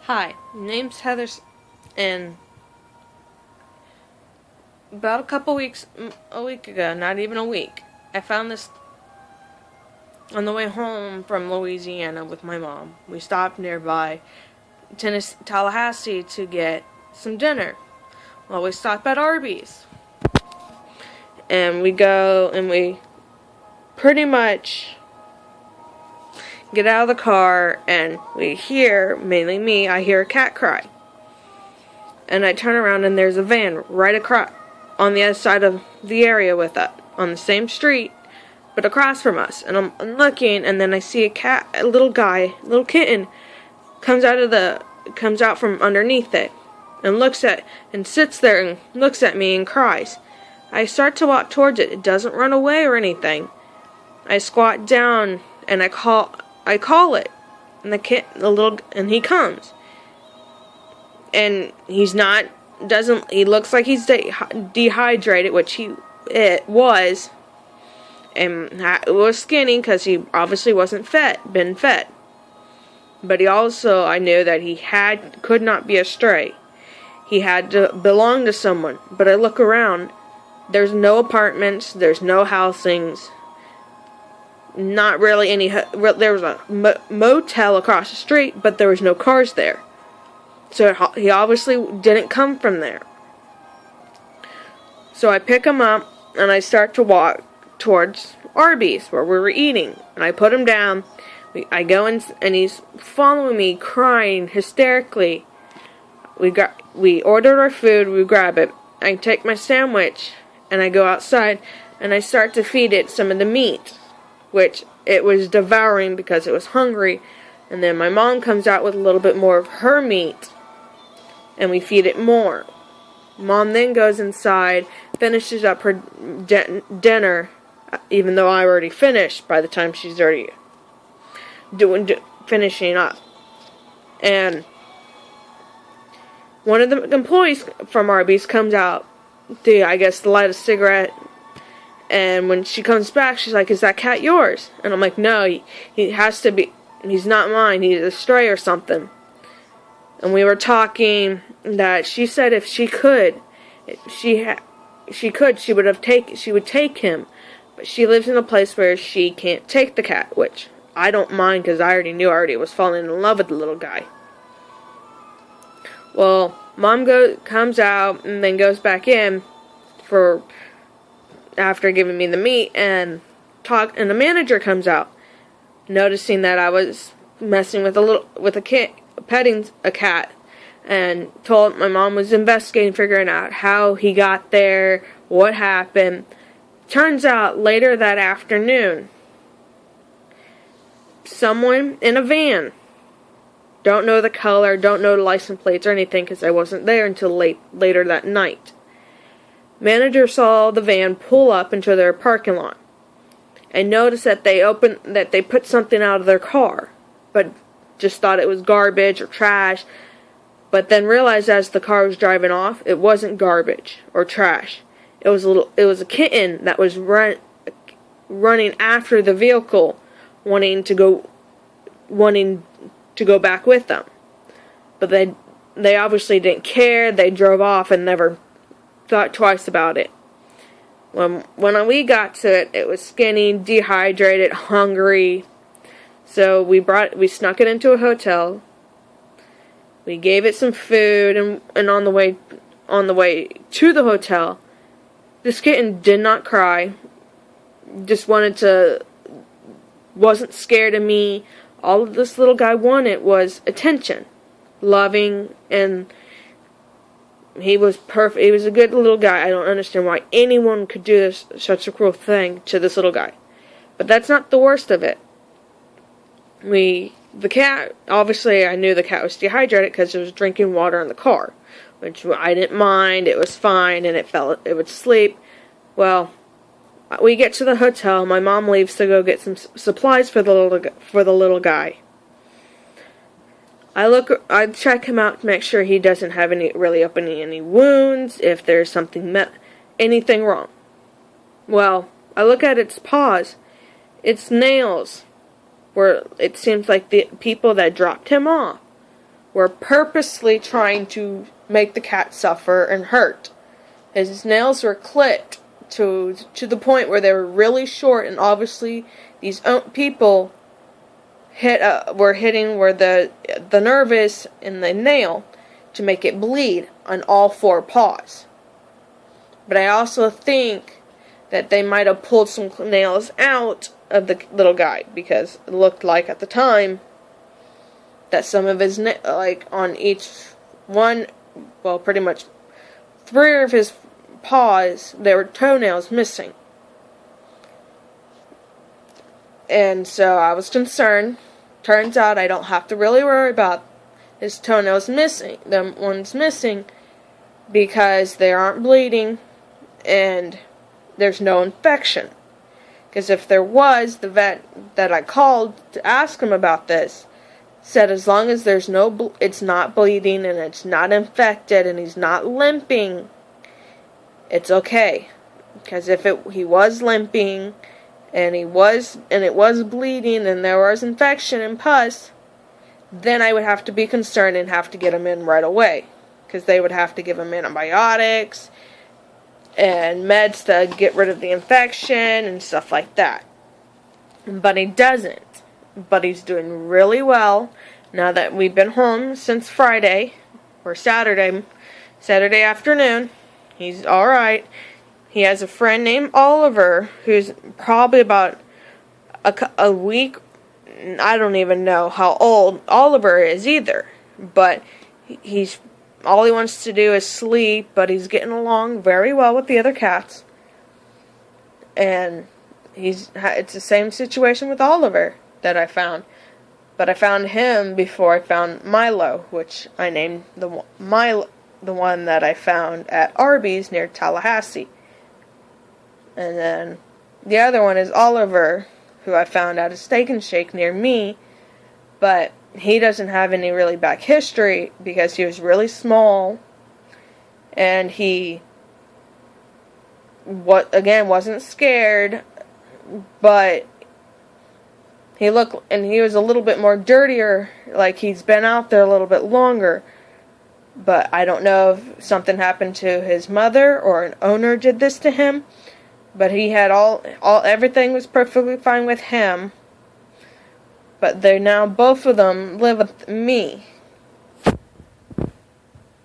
Hi, my name's Heather, and about a week ago, not even a week, I found this on the way home from Louisiana with my mom. We stopped nearby Tallahassee to get some dinner. Well, we stopped at Arby's, and we go and we pretty much get out of the car, and we hear, mainly me, I hear a cat cry. And I turn around and there's a van right across on the other side of the area with us, on the same street, but across from us. And I'm looking, and then I see a little kitten, comes out from underneath it, and sits there and looks at me and cries. I start to walk towards it. It doesn't run away or anything. I squat down and I call it, and he comes. And he looks like he's dehydrated, which it was. And it was skinny because he obviously wasn't been fed. But I knew that he could not be a stray. He had to belong to someone. But I look around, there's no apartments, there's no housings, not really any, there was a motel across the street, but there was no cars there. So he obviously didn't come from there. So I pick him up and I start to walk towards Arby's where we were eating. And I put him down. I go in and he's following me, crying hysterically. We ordered our food. We grab it. I take my sandwich and I go outside and I start to feed it some of the meat, which it was devouring because it was hungry. And then my mom comes out with a little bit more of her meat, and we feed it more. Mom then goes inside, finishes up her dinner, even though I already finished by the time she's already finishing up. And one of the employees from Arby's comes out to, I guess, light a cigarette. And when she comes back, she's like, "Is that cat yours?" And I'm like, "No, he has to be. He's not mine. He's a stray or something." And we were talking that she said if she could, she would take him. But she lives in a place where she can't take the cat, which I don't mind because I already was falling in love with the little guy. Well, Mom comes out and then goes back in after giving me the meat, and the manager comes out, noticing that I was messing with petting a cat, and told my mom was investigating, figuring out how he got there, what happened. Turns out later that afternoon, someone in a van, don't know the color, don't know the license plates or anything because I wasn't there until later that night. Manager saw the van pull up into their parking lot and noticed that they put something out of their car, but just thought it was garbage or trash, but then realized as the car was driving off, it wasn't garbage or trash. It was a kitten that was running after the vehicle, wanting to go back with them. But they obviously didn't care. They drove off and never thought twice about it. When we got to it, it was skinny, dehydrated, hungry. So we snuck it into a hotel. We gave it some food, and on the way to the hotel, this kitten did not cry. Just wasn't scared of me. All this little guy wanted was attention, loving, and he was perfect. He was a good little guy. I don't understand why anyone could do such a cruel thing to this little guy. But that's not the worst of it. The cat, obviously I knew the cat was dehydrated because it was drinking water in the car, which I didn't mind. It was fine, and it would sleep. Well, we get to the hotel. My mom leaves to go get some supplies for the little guy. I check him out to make sure he doesn't have any wounds, if there's anything wrong. Well, I look at its paws. Its nails it seems like the people that dropped him off were purposely trying to make the cat suffer and hurt. His nails were clipped to the point where they were really short, and obviously these people were hitting where the nerve is in the nail to make it bleed on all four paws. But I also think that they might have pulled some nails out of the little guy, because it looked like at the time that some of his like on each one, well, pretty much 3 of his paws, there were toenails missing. And so I was concerned. Turns out I don't have to really worry about his toenails missing, them ones missing, because they aren't bleeding and there's no infection. Because if there was, the vet that I called to ask him about this said as long as there's it's not bleeding and it's not infected and he's not limping, it's okay. Because if he was limping and it was bleeding and there was infection and pus, then I would have to be concerned and have to get him in right away. Because they would have to give him antibiotics and meds to get rid of the infection and stuff like that. But he doesn't. But he's doing really well now that we've been home since Friday or Saturday afternoon. He's alright. He has a friend named Oliver who's probably about a week. I don't even know how old Oliver is either. But he's all he wants to do is sleep, but he's getting along very well with the other cats. And it's the same situation with Oliver that I found. But I found him before I found Milo, which I named the one that I found at Arby's near Tallahassee. And then the other one is Oliver, who I found at a Steak and Shake near me. But he doesn't have any really back history because he was really small. And he wasn't scared. But he was a little bit more dirtier, like he's been out there a little bit longer. But I don't know if something happened to his mother or an owner did this to him. But he had everything was perfectly fine with him. But they now both of them live with me.